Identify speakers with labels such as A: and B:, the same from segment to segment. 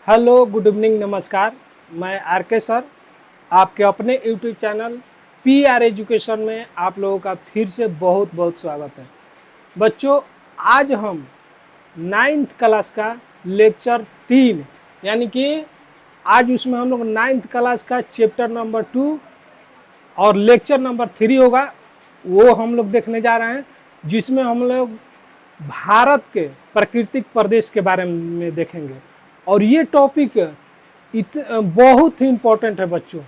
A: Hello, good evening, नमस्कार। मैं are के सर, आपके अपने यूट्यूब चैनल PR एजुकेशन में आप लोगों का फिर से बहुत बहुत स्वागत है। बच्चों, आज हम 9th क्लास का लेक्चर 3 यानी कि आज उसमें हम लोग 9th क्लास का चैप्टर नंबर 2 और लेक्चर नंबर 3 होगा, वो हम लोग देखने जा रहे हैं, जिसमें हम लोग भारत के प्राकृतिक प्रदेश के बारे में देखेंगे। और ये टॉपिक बहुत ही इम्पोर्टेंट है बच्चों,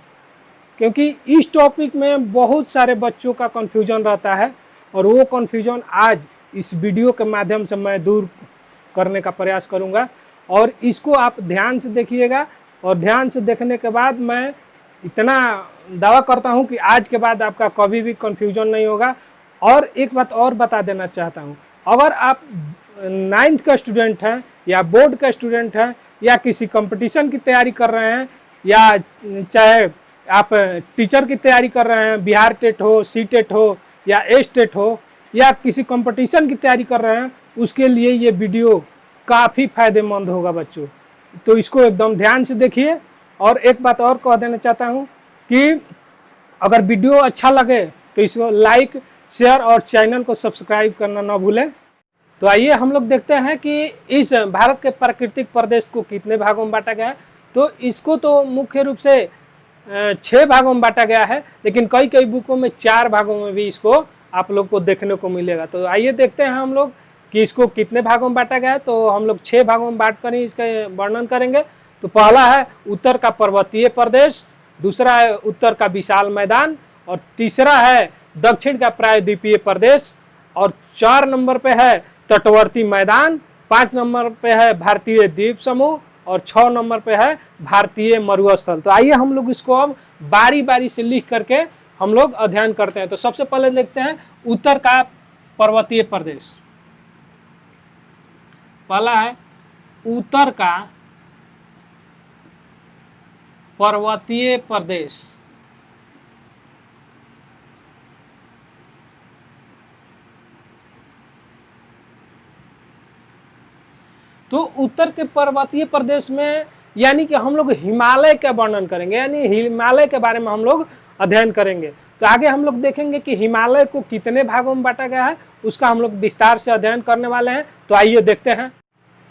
A: क्योंकि इस टॉपिक में बहुत सारे बच्चों का कन्फ्यूजन रहता है और वो कन्फ्यूजन आज इस वीडियो के माध्यम से मैं दूर करने का प्रयास करूंगा। और इसको आप ध्यान से देखिएगा, और ध्यान से देखने के बाद मैं इतना दावा करता हूं कि आज के बाद आपका कभी भी कन्फ्यूजन नहीं होगा। और एक बात और बता देना चाहता हूं, अगर आप 9th का स्टूडेंट हैं या बोर्ड का स्टूडेंट हैं या किसी कंपटीशन की तैयारी कर रहे हैं, या चाहे आप टीचर की तैयारी कर रहे हैं, बिहार टेट हो, सी टेट हो या एस टेट हो, या किसी कंपटीशन की तैयारी कर रहे हैं, उसके लिए ये वीडियो काफ़ी फायदेमंद होगा बच्चों। तो इसको एकदम ध्यान से देखिए। और एक बात और कह देना चाहता हूँ कि अगर वीडियो अच्छा लगे तो इसको लाइक, शेयर और चैनल को सब्सक्राइब करना ना भूलें। तो आइए हम लोग देखते हैं कि इस भारत के प्राकृतिक प्रदेश को कितने भागों में बांटा गया है। तो इसको तो मुख्य रूप से 6 भागों में बांटा गया है, लेकिन कई कई बुकों में 4 भागों में भी इसको आप लोग को देखने को मिलेगा। तो आइए देखते हैं हम लोग कि इसको कितने भागों में बांटा गया है। तो हम लोग 6 भागों में बांट कर ही इसका वर्णन करेंगे। तो पहला है उत्तर का पर्वतीय प्रदेश, दूसरा है उत्तर का विशाल मैदान, और तीसरा है दक्षिण का प्रायद्वीपीय प्रदेश, और 4 नंबर पे है तटवर्ती मैदान, 5 नंबर पे है भारतीय द्वीप समूह, और 6 नंबर पे है भारतीय मरुस्थल। तो आइए हम लोग इसको अब बारी बारी से लिख करके हम लोग अध्ययन करते हैं। तो सबसे पहले देखते हैं उत्तर का पर्वतीय प्रदेश। पहला है उत्तर का पर्वतीय प्रदेश। तो उत्तर के पर्वतीय प्रदेश में यानी कि हम लोग हिमालय का वर्णन करेंगे, यानी हिमालय के बारे में हम लोग अध्ययन करेंगे। तो आगे हम लोग देखेंगे कि हिमालय को कितने भागों में बांटा गया है, उसका हम लोग विस्तार से अध्ययन करने वाले हैं। तो आइए देखते हैं।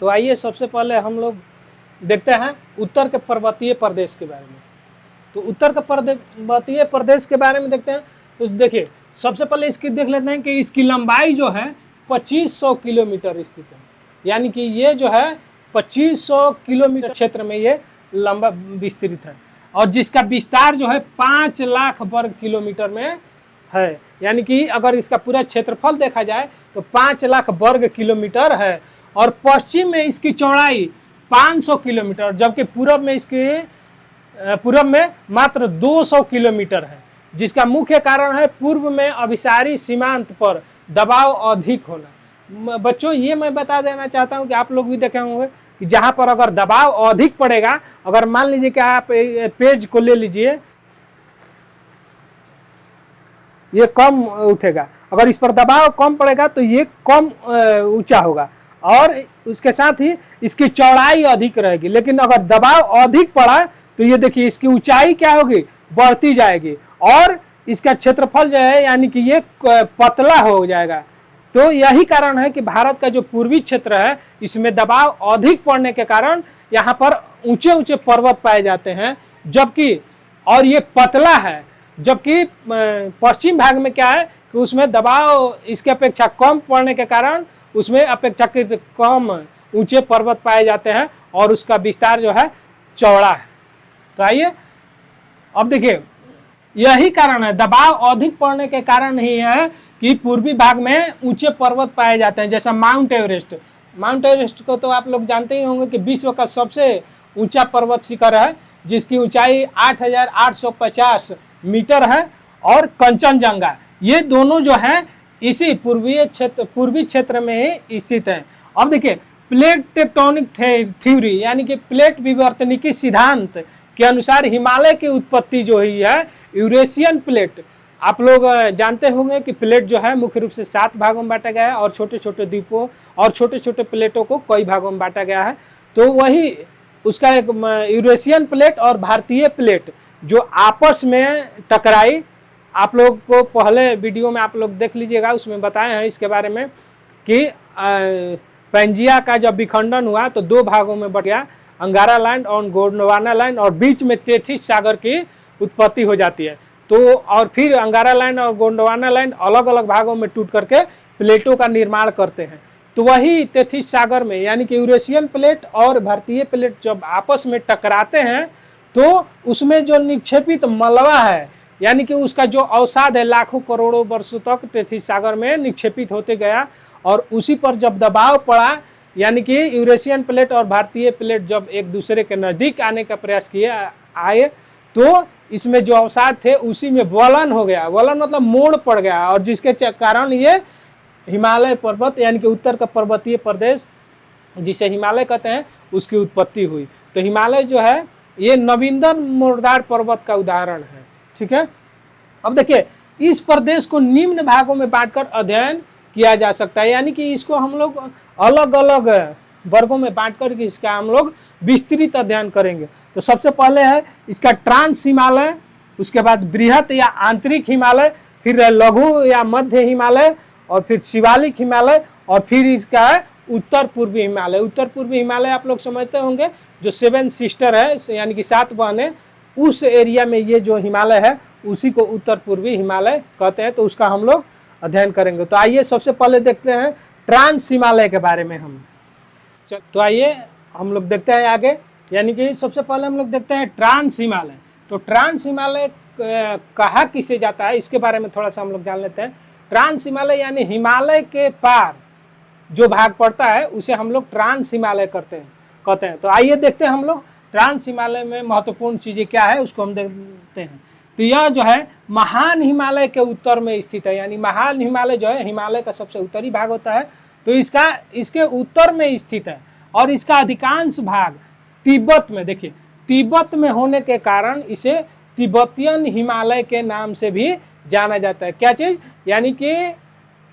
A: तो आइए सबसे पहले हम लोग देखते हैं उत्तर के पर्वतीय प्रदेश के बारे में। तो उत्तर के पर्वतीय प्रदेश के बारे में देखते हैं। तो देखिए, सबसे पहले इसकी देख लेते हैं कि इसकी लंबाई जो है 2500 किलोमीटर स्थित है, यानी कि ये जो है 2500 किलोमीटर क्षेत्र में ये लंबा विस्तृत है, और जिसका विस्तार जो है 5 लाख वर्ग किलोमीटर में है। यानी कि अगर इसका पूरा क्षेत्रफल देखा जाए तो 5 लाख वर्ग किलोमीटर है। और पश्चिम में इसकी चौड़ाई 500 किलोमीटर, जबकि पूर्व में मात्र 200 किलोमीटर है, जिसका मुख्य कारण है पूर्व में अभिसारी सीमांत पर दबाव अधिक होना। बच्चों, ये मैं बता देना चाहता हूं कि आप लोग भी देखे होंगे कि जहां पर अगर दबाव अधिक पड़ेगा, अगर मान लीजिए कि आप पेज को ले लीजिए, ये कम उठेगा, अगर इस पर दबाव कम पड़ेगा तो ये कम ऊंचा होगा, और उसके साथ ही इसकी चौड़ाई अधिक रहेगी। लेकिन अगर दबाव अधिक पड़ा तो ये देखिए इसकी ऊंचाई क्या होगी, बढ़ती जाएगी, और इसका क्षेत्रफल जो है यानी कि ये पतला हो जाएगा। तो यही कारण है कि भारत का जो पूर्वी क्षेत्र है इसमें दबाव अधिक पड़ने के कारण यहाँ पर ऊंचे ऊंचे पर्वत पाए जाते हैं, जबकि और ये पतला है। जबकि पश्चिम भाग में क्या है कि उसमें दबाव इसके अपेक्षा कम पड़ने के कारण उसमें अपेक्षाकृत कम ऊंचे पर्वत पाए जाते हैं, और उसका विस्तार जो है चौड़ा है। तो आइए अब देखिए, यही कारण है, दबाव अधिक पड़ने के कारण ही है कि पूर्वी भाग में ऊंचे पर्वत पाए जाते हैं, जैसा माउंट एवरेस्ट। माउंट एवरेस्ट को तो आप लोग जानते ही होंगे कि विश्व का सबसे ऊंचा पर्वत शिखर है, जिसकी ऊंचाई 8850 मीटर है। और कंचनजंगा, ये दोनों जो है इसी पूर्वी क्षेत्र में ही स्थित है। अब देखिए, प्लेट टेक्टोनिक थ्योरी यानी कि प्लेट विवर्तनिकी सिद्धांत के अनुसार हिमालय की उत्पत्ति जो हुई है यूरेशियन प्लेट। आप लोग जानते होंगे कि प्लेट जो है मुख्य रूप से 7 भागों में बांटा गया है, और छोटे छोटे द्वीपों और छोटे छोटे प्लेटों को कई भागों में बांटा गया है। तो वही उसका एक यूरेशियन प्लेट और भारतीय प्लेट जो आपस में टकराई। आप लोग को पहले वीडियो में आप लोग देख लीजिएगा, उसमें बताए हैं इसके बारे में कि पैंजिया का जब विखंडन हुआ तो दो भागों में बट गया, अंगारा लैंड और गोंडवाना लैंड, और बीच में तेथिस सागर की उत्पत्ति हो जाती है। तो और फिर अंगारा लैंड और गोंडवाना लैंड अलग अलग भागों में टूट करके प्लेटों का निर्माण करते हैं। तो वही तेथिस सागर में यानी कि यूरेशियन प्लेट और भारतीय प्लेट जब आपस में टकराते हैं तो उसमें जो निक्षेपित मलबा है यानी कि उसका जो अवसाद है लाखों करोड़ों वर्षों तक तेथिस सागर में निक्षेपित होते गया, और उसी पर जब दबाव पड़ा यानी कि यूरेशियन प्लेट और भारतीय प्लेट जब एक दूसरे के नजदीक आने का प्रयास किए आए तो इसमें जो अवसाद थे उसी में वलन हो गया। वलन मतलब मोड़ पड़ गया, और जिसके कारण ये हिमालय पर्वत यानी कि उत्तर का पर्वतीय प्रदेश जिसे हिमालय कहते हैं उसकी उत्पत्ति हुई। तो हिमालय जो है ये नवीनतम मोरदार पर्वत का उदाहरण है। ठीक है, अब देखिए इस प्रदेश को निम्न भागों में बांटकर अध्ययन किया जा सकता है, यानी कि इसको हम लोग अलग अलग वर्गों में बांटकर इसका हम लोग विस्तृत अध्ययन करेंगे। तो सबसे पहले है इसका ट्रांस हिमालय, उसके बाद बृहत या आंतरिक हिमालय, फिर लघु या मध्य हिमालय, और फिर शिवालिक हिमालय, और फिर इसका उत्तर पूर्वी हिमालय। उत्तर पूर्वी हिमालय आप लोग समझते होंगे जो 7 सिस्टर है यानी कि 7 बहनें, उस एरिया में ये जो हिमालय है उसी को उत्तर पूर्वी हिमालय कहते हैं। तो उसका हम लोग अध्ययन करेंगे। तो आइए सबसे पहले देखते हैं ट्रांस हिमालय के बारे में हम। तो आइए हम लोग देखते हैं आगे, यानी कि सबसे पहले हम लोग देखते हैं ट्रांस हिमालय। तो ट्रांस हिमालय कहा किसे जाता है इसके बारे में थोड़ा सा हम लोग जान लेते हैं। ट्रांस हिमालय यानी हिमालय के पार जो भाग पड़ता है उसे हम लोग ट्रांस हिमालय कहते हैं। तो आइए देखते हैं हम लोग ट्रांस हिमालय में महत्वपूर्ण चीजें क्या है उसको हम देखते हैं। तो यह जो है महान हिमालय के उत्तर में स्थित है, यानी महान हिमालय जो है हिमालय का सबसे उत्तरी भाग होता है, तो इसके उत्तर में स्थित है, और इसका अधिकांश भाग तिब्बत में, देखिए तिब्बत में होने के कारण इसे तिब्बतियन हिमालय के नाम से भी जाना जाता है। क्या चीज, यानी कि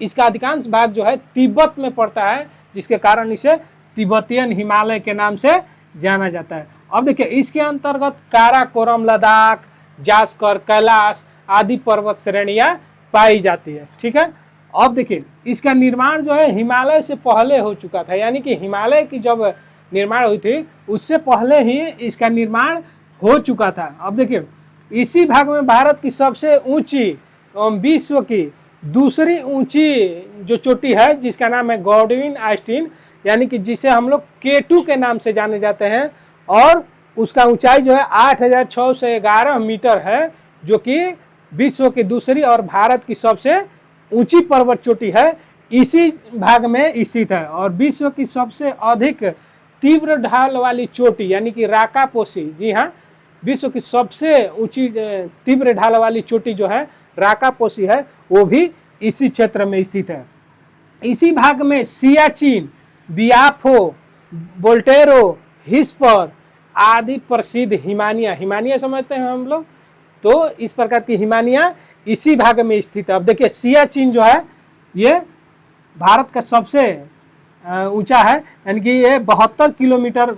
A: इसका अधिकांश भाग जो है तिब्बत में पड़ता है, जिसके कारण इसे तिब्बतियन हिमालय के नाम से जाना जाता है। अब देखिए इसके अंतर्गत काराकोरम, लद्दाख, जास्कर, कैलाश आदि पर्वत श्रेणियां पाई जाती है। ठीक है, अब देखिए इसका निर्माण जो है हिमालय से पहले हो चुका था, यानी कि हिमालय की जब निर्माण हुई थी उससे पहले ही इसका निर्माण हो चुका था। अब देखिए इसी भाग में भारत की सबसे ऊंची विश्व की दूसरी ऊंची जो चोटी है जिसका नाम है गॉडविन आइस्टीन, यानी कि जिसे हम लोग K2 के नाम से जाने जाते हैं, और उसका ऊंचाई जो है 8611 मीटर है, जो कि विश्व की दूसरी और भारत की सबसे ऊंची पर्वत चोटी है, इसी भाग में स्थित है। और विश्व की सबसे अधिक तीव्र ढाल वाली चोटी यानी कि राकापोसी, जी हाँ, विश्व की सबसे ऊंची तीव्र ढाल वाली चोटी जो है राकापोसी है, वो भी इसी क्षेत्र में स्थित है। इसी भाग में सियाचिन, बियाफो, बोल्टेरो, हिस्पर आदि प्रसिद्ध हिमानिया समझते हैं हम लोग, तो इस प्रकार की हिमानिया इसी भाग में स्थित है। अब देखिए सियाचिन जो है ये भारत का सबसे ऊंचा है, यानी कि ये 72 किलोमीटर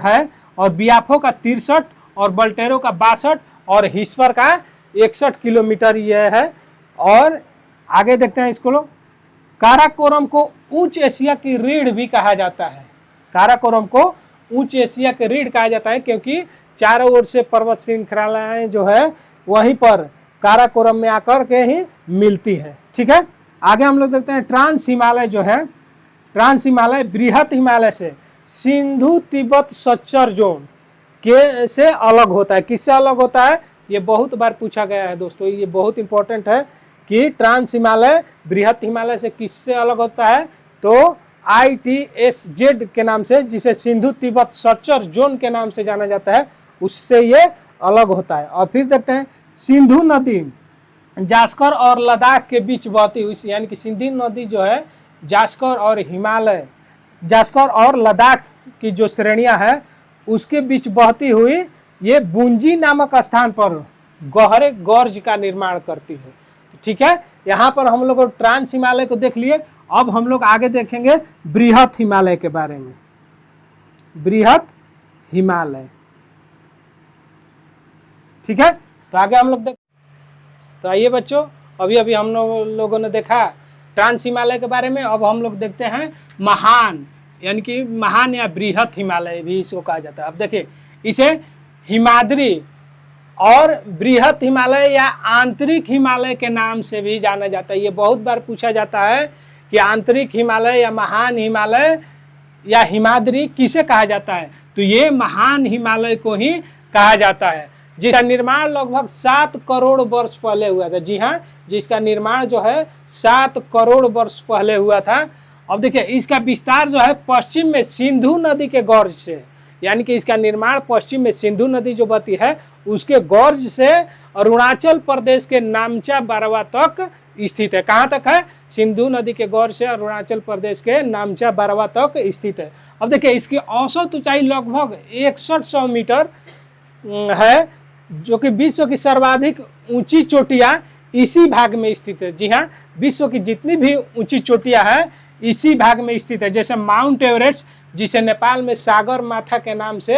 A: है, और बियाफो का 63 और बोल्टेरो का 62 और हिस्पर का 61 किलोमीटर ये है। और आगे देखते हैं इसको लोग, काराकोरम को उच्च एशिया की रीढ़ भी कहा जाता है। काराकोरम को उच्च एशिया के रीढ़ कहा जाता है क्योंकि चारों ओर से पर्वत श्रृंखलाएं जो है वहीं पर काराकोरम में आकर के ही मिलती है। ठीक है, आगे हम लोग देखते हैं ट्रांस हिमालय जो है, ट्रांस हिमालय बृहत हिमालय से सिंधु तिब्बत सच्चर जोन के से अलग होता है। किससे अलग होता है ये बहुत बार पूछा गया है दोस्तों, ये बहुत इंपॉर्टेंट है कि ट्रांस हिमालय बृहत हिमालय से किससे अलग होता है, तो ITSZ के नाम से, जिसे सिंधु तिब्बत सच्चर जोन के नाम से जाना जाता है, उससे ये अलग होता है। और फिर देखते हैं सिंधु नदी जास्कर और लद्दाख के बीच बहती हुई, यानी कि सिंधु नदी जो है जास्कर और हिमालय, जास्कर और लद्दाख की जो श्रेणियां हैं उसके बीच बहती हुई ये बुंजी नामक स्थान पर गहरे गोर्ज का निर्माण करती है। ठीक है, यहाँ पर हम लोग ट्रांस हिमालय को देख लिए। अब हम लोग आगे देखेंगे बृहत हिमालय के बारे में। बृहत हिमालय। ठीक है, तो आगे हम लोग तो आइए बच्चों, अभी अभी हम लोगों ने देखा ट्रांस हिमालय के बारे में। अब हम लोग देखते हैं महान, यानी कि महान या बृहत हिमालय भी इसको कहा जाता है। अब देखिए, इसे हिमाद्री और बृहत हिमालय या आंतरिक हिमालय के नाम से भी जाना जाता है। ये बहुत बार पूछा जाता है कि आंतरिक हिमालय या महान हिमालय या हिमाद्री किसे कहा जाता है, तो ये महान हिमालय को ही कहा जाता है, जिसका निर्माण लगभग 7 करोड़ वर्ष पहले हुआ था। जी हाँ, जिसका निर्माण जो है 7 करोड़ वर्ष पहले हुआ था। अब देखिए, इसका विस्तार जो है पश्चिम में सिंधु नदी के गौर्ज से, यानी कि इसका निर्माण पश्चिम में सिंधु नदी जो बहती है उसके गौर्ज से अरुणाचल प्रदेश के नामचा बारवा तक स्थित है। कहाँ तक है? सिंधु नदी के गौर्ज से अरुणाचल प्रदेश के नामचा बारवा तक स्थित है। अब देखिए, इसकी औसत ऊंचाई लगभग 6100 मीटर है, जो कि विश्व की सर्वाधिक ऊंची चोटियां इसी भाग में स्थित है। जी हाँ, विश्व की जितनी भी ऊंची चोटियां हैं इसी भाग में स्थित है। जैसे माउंट एवरेस्ट, जिसे नेपाल में सागर माथा के नाम से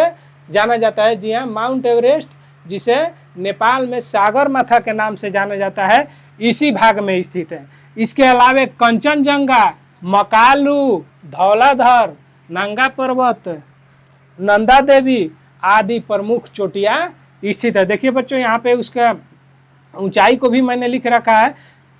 A: जाना जाता है। जी हाँ, माउंट एवरेस्ट जिसे नेपाल में सागर माथा के नाम से जाना जाता है, इसी भाग में स्थित है। इसके अलावा कंचनजंगा, मकालू, धौलाधर, नंगा पर्वत, नंदा देवी आदि प्रमुख चोटियां स्थित है। देखिए बच्चों, यहाँ पे उसका ऊंचाई को भी मैंने लिख रखा है,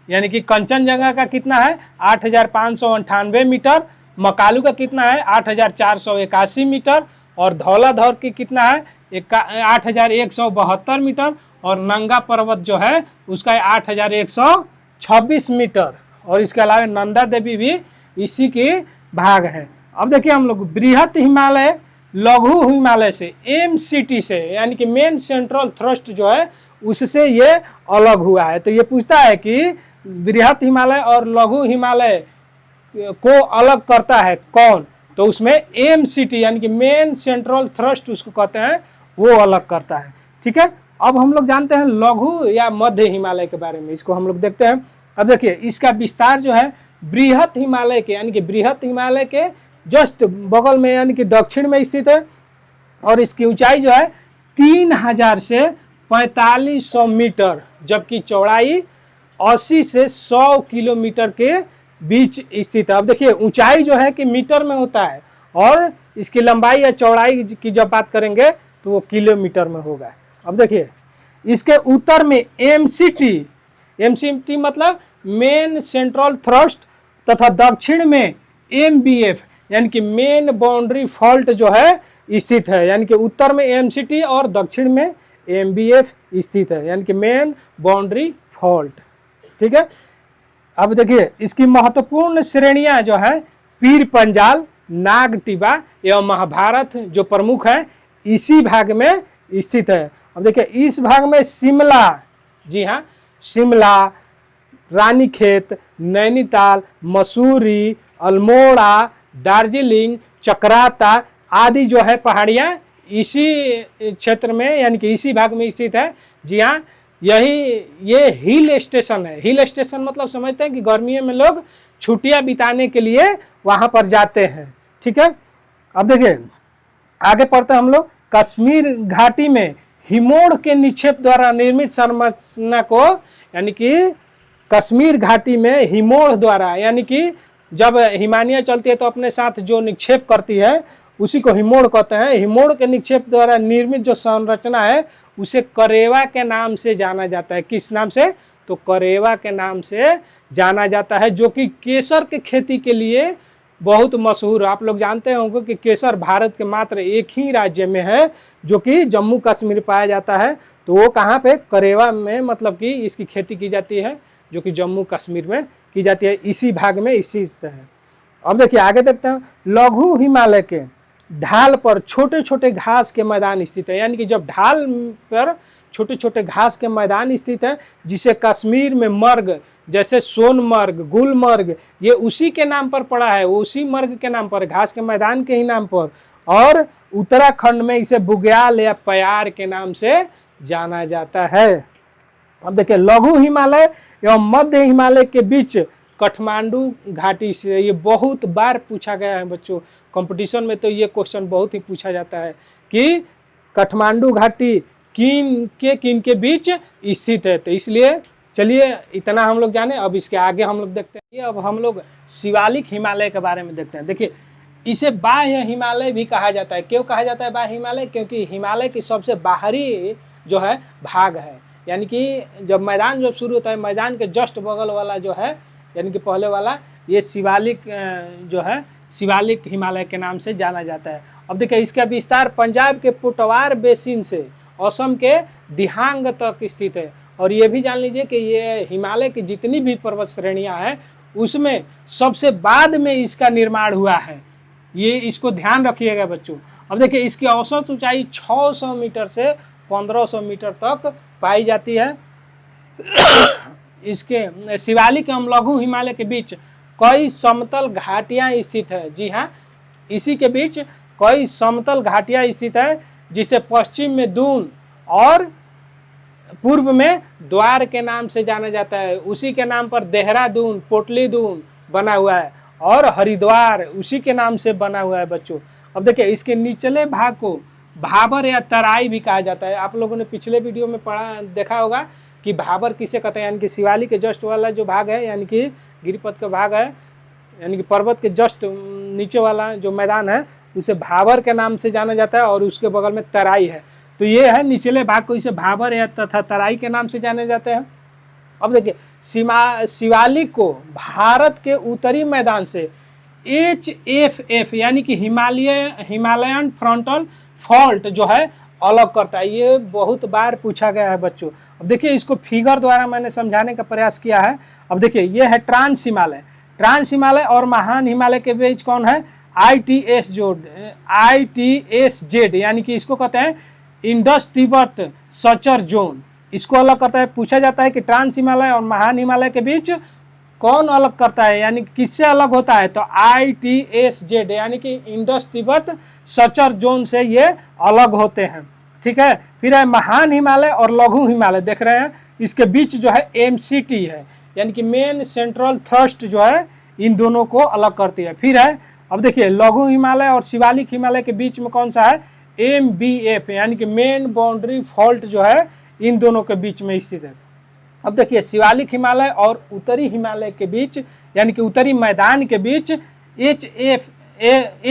A: यानी कि कंचनजंगा का कितना है 8598 मीटर, मकालू का कितना है 8481 मीटर, और धौलाधर की कितना है 8172 मीटर, और नंगा पर्वत जो है उसका 8126 मीटर, और इसके अलावा नंदा देवी भी इसी के भाग है। अब देखिए, हम लोग बृहत हिमालय लघु हिमालय से, MCT से, यानी कि मेन सेंट्रल थ्रस्ट जो है उससे ये अलग हुआ है। तो ये पूछता है कि बृहत हिमालय और लघु हिमालय को अलग करता है कौन, तो उसमें MCT यानी कि मेन सेंट्रल थ्रस्ट उसको कहते हैं, वो अलग करता है। ठीक है, अब हम लोग जानते हैं लघु या मध्य हिमालय के बारे में, इसको हम लोग देखते हैं। अब देखिए, इसका विस्तार जो है बृहत हिमालय के, यानी कि बृहत हिमालय के जस्ट बगल में, यानी कि दक्षिण में स्थित है, और इसकी ऊंचाई जो है 3000 से 4500 मीटर, जबकि चौड़ाई 80 से 100 किलोमीटर के बीच स्थित है। अब देखिए, ऊंचाई जो है कि मीटर में होता है, और इसकी लंबाई या चौड़ाई की जब बात करेंगे तो वो किलोमीटर में होगा। अब देखिए, इसके उत्तर में MCT मतलब मेन सेंट्रल थ्रस्ट, तथा दक्षिण में MBF यानी कि मेन बाउंड्री फॉल्ट जो है स्थित है। यानी कि उत्तर में MCT और दक्षिण में MBF स्थित है, यानी कि मेन बाउंड्री फॉल्ट। ठीक है, अब देखिए, इसकी महत्वपूर्ण श्रेणियां जो है पीर पंजाल, नाग टिबा एवं महाभारत जो प्रमुख है इसी भाग में स्थित है। अब देखिए, इस भाग में शिमला, जी हाँ, शिमला, रानीखेत, नैनीताल, मसूरी, अल्मोड़ा, दार्जिलिंग, चक्राता आदि जो है पहाड़ियाँ इसी क्षेत्र में, यानी कि इसी भाग में स्थित है। जी हाँ, ये हिल स्टेशन है। हिल स्टेशन मतलब समझते हैं कि गर्मियों में लोग छुट्टियां बिताने के लिए वहां पर जाते हैं। ठीक है, अब देखिए, आगे पढ़ते हैं हम लोग। कश्मीर घाटी में हिमोड़ के निक्षेप द्वारा निर्मित संरचना को, यानी कि कश्मीर घाटी में हिमोड़ द्वारा, यानी कि जब हिमानियाँ चलती है तो अपने साथ जो निक्षेप करती है उसी को हिमोड़ कहते हैं। हिमोड़ के निक्षेप द्वारा निर्मित जो संरचना है उसे करेवा के नाम से जाना जाता है। किस नाम से? तो करेवा के नाम से जाना जाता है, जो कि केसर के खेती के लिए बहुत मशहूर। आप लोग जानते होंगे कि केसर भारत के मात्र एक ही राज्य में है जो कि जम्मू कश्मीर पाया जाता है। तो वो कहाँ पे? करेवा में, मतलब कि इसकी खेती की जाती है, जो कि जम्मू कश्मीर में की जाती है, इसी भाग में इसी तरह। अब देखिए, आगे देखते हैं। लघु हिमालय के ढाल पर छोटे छोटे घास के मैदान स्थित है, यानी कि जब ढाल पर छोटे छोटे घास के मैदान स्थित है, जिसे कश्मीर में मर्ग, जैसे सोनमर्ग, गुलमर्ग, ये उसी के नाम पर पड़ा है, वो उसी मर्ग के नाम पर, घास के मैदान के ही नाम पर। और उत्तराखंड में इसे बुग्याल या प्यार के नाम से जाना जाता है। अब देखिए, लघु हिमालय एवं मध्य हिमालय के बीच काठमांडू घाटी से। ये बहुत बार पूछा गया है बच्चों, कंपटीशन में तो ये क्वेश्चन बहुत ही पूछा जाता है कि काठमांडू घाटी किन के बीच स्थित है। तो इसलिए चलिए इतना हम लोग जाने। अब इसके आगे हम लोग देखते हैं, अब हम लोग शिवालिक हिमालय के बारे में देखते हैं। देखिए, इसे बाह्य हिमालय भी कहा जाता है। क्यों कहा जाता है बाह्य हिमालय? क्योंकि हिमालय की सबसे बाहरी जो है भाग है, यानी कि जब मैदान जब शुरू होता है, मैदान के जस्ट बगल वाला जो है, यानी कि पहले वाला, ये शिवालिक जो है शिवालिक हिमालय के नाम से जाना जाता है। अब देखिए, इसका विस्तार पंजाब के पुटवार बेसिन से असम के दिहांग तक स्थित है। और ये भी जान लीजिए कि ये हिमालय की जितनी भी पर्वत श्रेणियां हैं उसमें सबसे बाद में इसका निर्माण हुआ है। ये इसको ध्यान रखिएगा बच्चों। अब देखिए, इसकी औसत ऊंचाई 600 मीटर से 1500 मीटर तक पाई जाती है। इसके शिवालिक एवं लघु हिमालय के बीच कई समतल घाटियां स्थित है। जी हाँ, इसी के बीच कई समतल घाटियां स्थित है, जिसे पश्चिम में दून और पूर्व में द्वार के नाम से जाना जाता है। उसी के नाम पर देहरादून, पोटली दून बना हुआ है और हरिद्वार उसी के नाम से बना हुआ है बच्चों। अब देखिए, इसके निचले भाग को भाबर या तराई भी कहा जाता है। आप लोगों ने पिछले वीडियो में देखा होगा कि भाबर किसे कहते हैं, यानी कि शिवालिक के जस्ट वाला जो भाग है, यानी कि गिरिपथ का भाग है, यानी कि पर्वत के जस्ट नीचे वाला जो मैदान है उसे भाबर के नाम से जाना जाता है और उसके बगल में तराई है। तो ये है निचले भाग को इसे भाबर या तथा तराई के नाम से जाने जाते हैं। अब देखिए, शिवालिक को भारत के उत्तरी मैदान से HFF यानी कि हिमालयन फ्रंटल फॉल्ट जो है अलग करता है। ये बहुत बार पूछा गया है बच्चों। अब देखिए, इसको फिगर द्वारा मैंने समझाने का प्रयास किया है। अब देखिए, ये है ट्रांस हिमालय और महान हिमालय के बीच कौन है? ITSZ, यानी कि इसको कहते हैं इंडस तिब्बत सचर जोन। इसको अलग करता है। पूछा जाता है कि ट्रांस हिमालय और महान हिमालय के बीच कौन अलग करता है, यानी किससे अलग होता है? तो ITSZ यानी कि इंडस तिब्बत सचर जोन से ये अलग होते हैं। ठीक है। फिर है महान हिमालय और लघु हिमालय, देख रहे हैं इसके बीच जो है MCT है, यानी कि मेन सेंट्रल थ्रस्ट जो है इन दोनों को अलग करती है। फिर है, अब देखिए, लघु हिमालय और शिवालिक हिमालय के बीच में कौन सा है? MBF यानी कि मेन बाउंड्री फॉल्ट जो है इन दोनों के बीच में स्थित है। अब देखिए, शिवालिक हिमालय और उत्तरी हिमालय के बीच, यानी कि उत्तरी मैदान के बीच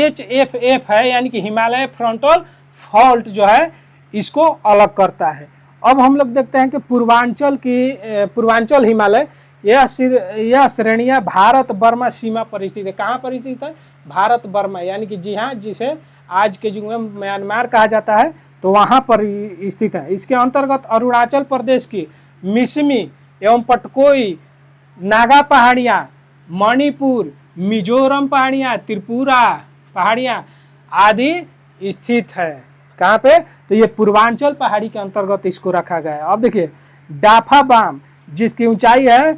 A: HFF है, यानी कि हिमालय फ्रंटल फॉल्ट जो है इसको अलग करता है। अब हम लोग देखते हैं कि पूर्वांचल हिमालय, यह श्रेणियां भारत बर्मा सीमा पर स्थित है। कहाँ पर स्थित है? भारत बर्मा, यानी कि जी हाँ, जिसे आज के युग में म्यांमार कहा जाता है, तो वहाँ पर स्थित है। इसके अंतर्गत अरुणाचल प्रदेश की मिसमी एवं पटकोई, नागा पहाड़ियाँ, मणिपुर, मिजोरम पहाड़ियाँ, त्रिपुरा पहाड़ियाँ आदि स्थित है। कहाँ पे? तो ये पूर्वांचल पहाड़ी के अंतर्गत इसको रखा गया है। अब देखिए, डाफा बाम जिसकी ऊंचाई है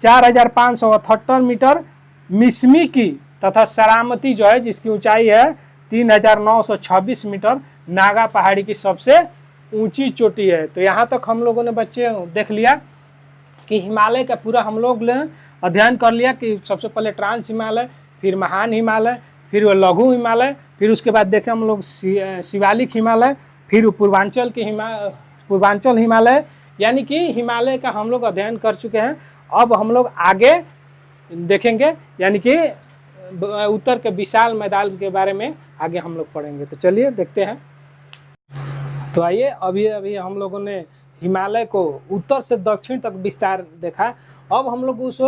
A: 4578 मीटर, मिसमी की तथा सरामती जो है जिसकी ऊंचाई है 3926 मीटर नागा पहाड़ी की सबसे ऊंची चोटी है। तो यहाँ तक हम लोगों ने बच्चे देख लिया कि हिमालय का पूरा हम लोग ने अध्ययन कर लिया कि सबसे पहले ट्रांस हिमालय, फिर महान हिमालय, फिर वो लघु हिमालय, फिर उसके बाद देखे हम लोग शिवालिक हिमालय, फिर पूर्वांचल हिमालय, यानी कि हिमालय का हम लोग अध्ययन कर चुके हैं। अब हम लोग आगे देखेंगे, यानी कि उत्तर के विशाल मैदान के बारे में आगे हम लोग पढ़ेंगे। तो चलिए देखते हैं। तो आइए, अभी हम लोगों ने हिमालय को उत्तर से दक्षिण तक विस्तार देखा। अब हम लोग उस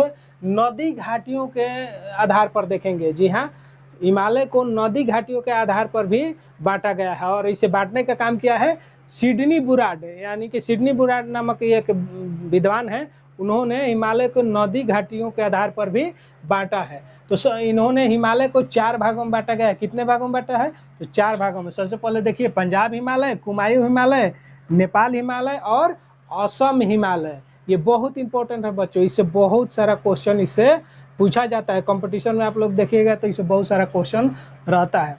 A: नदी घाटियों के आधार पर देखेंगे। जी हाँ, हिमालय को नदी घाटियों के आधार पर भी बांटा गया है और इसे बांटने का काम किया है सिडनी बुराड, यानी कि सिडनी बुराड नामक एक विद्वान है। उन्होंने हिमालय को नदी घाटियों के आधार पर भी बांटा है। तो इन्होंने हिमालय को 4 भागों में बांटा गया है। कितने भागों में बांटा है? तो 4 भागों में। सबसे पहले देखिए, पंजाब हिमालय, कुमायूं हिमालय, नेपाल हिमालय और असम हिमालय। ये बहुत इंपॉर्टेंट है बच्चों, इससे बहुत सारा क्वेश्चन इससे पूछा जाता है। कंपटीशन में आप लोग देखिएगा तो इससे बहुत सारा क्वेश्चन रहता है।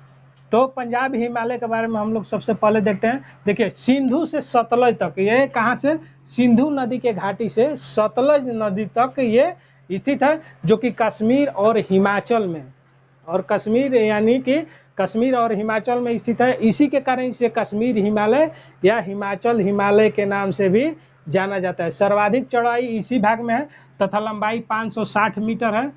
A: तो पंजाब हिमालय के बारे में हम लोग सबसे पहले देखते हैं। देखिए, सिंधु से सतलज तक, ये कहाँ से? सिंधु नदी के घाटी से सतलज नदी तक ये स्थित है, जो कि कश्मीर और हिमाचल में, और कश्मीर यानी कि कश्मीर और हिमाचल में स्थित है। इसी के कारण इसे कश्मीर हिमालय या हिमाचल हिमालय के नाम से भी जाना जाता है। सर्वाधिक चौड़ाई इसी भाग में है तथा लंबाई 560 मीटर है।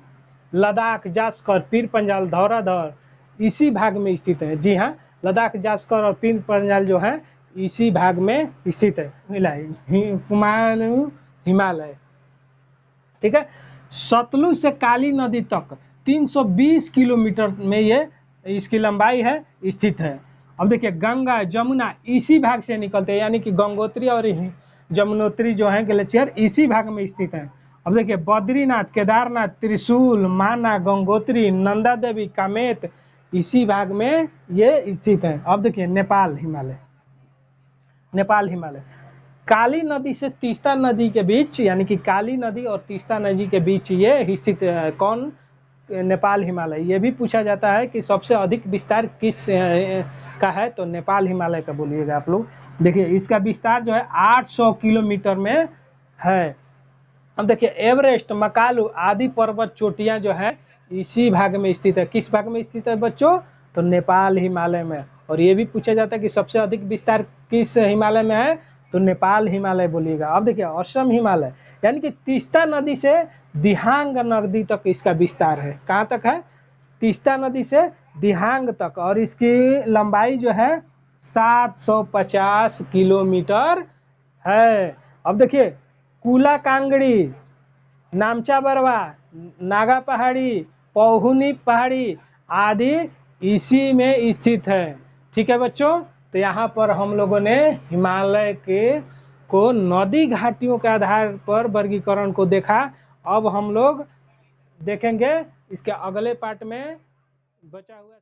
A: लद्दाख, जास्कर, पीर पंजाल, धौराधर इसी भाग में स्थित है। जी हाँ, लद्दाख, जास्कर और पीर पंजाल जो है इसी भाग में स्थित है। हिमालय, ठीक है। सतलुज से काली नदी तक 320 किलोमीटर में ये इसकी लंबाई है, स्थित है। अब देखिए गंगा, जमुना इसी भाग से निकलते हैं, यानी कि गंगोत्री और जमुनोत्री जो है ग्लेशियर इसी भाग में स्थित है। अब देखिए बद्रीनाथ, केदारनाथ, त्रिशूल, माना, गंगोत्री, नंदा देवी, कामेत इसी भाग में ये स्थित है। अब देखिए नेपाल हिमालय, नेपाल हिमालय काली नदी से तीस्ता नदी के बीच, यानी कि काली नदी और तीस्ता नदी के बीच ये स्थित कौन? नेपाल हिमालय। ये भी पूछा जाता है कि सबसे अधिक विस्तार किस का है, तो नेपाल हिमालय का बोलिएगा आप लोग। देखिए इसका विस्तार जो है 800 किलोमीटर में है। अब देखिए एवरेस्ट, मकालू आदि पर्वत चोटियां जो है इसी भाग में स्थित है। किस भाग में स्थित है बच्चों? तो नेपाल हिमालय में। और ये भी पूछा जाता है कि सबसे अधिक विस्तार किस हिमालय में है, तो नेपाल हिमालय बोलिएगा। अब देखिए असम हिमालय, यानी कि तीस्ता नदी से दिहांग नदी तक इसका विस्तार है। कहाँ तक है? तीस्ता नदी से दिहांग तक, और इसकी लंबाई जो है 750 किलोमीटर है। अब देखिए कुला कांगड़ी, नामचा बरवा, नागा पहाड़ी, पहुनी पहाड़ी आदि इसी में स्थित है। ठीक है बच्चों, तो यहाँ पर हम लोगों ने हिमालय के को नदी घाटियों के आधार पर वर्गीकरण को देखा। अब हम लोग देखेंगे इसके अगले पार्ट में बचा हुआ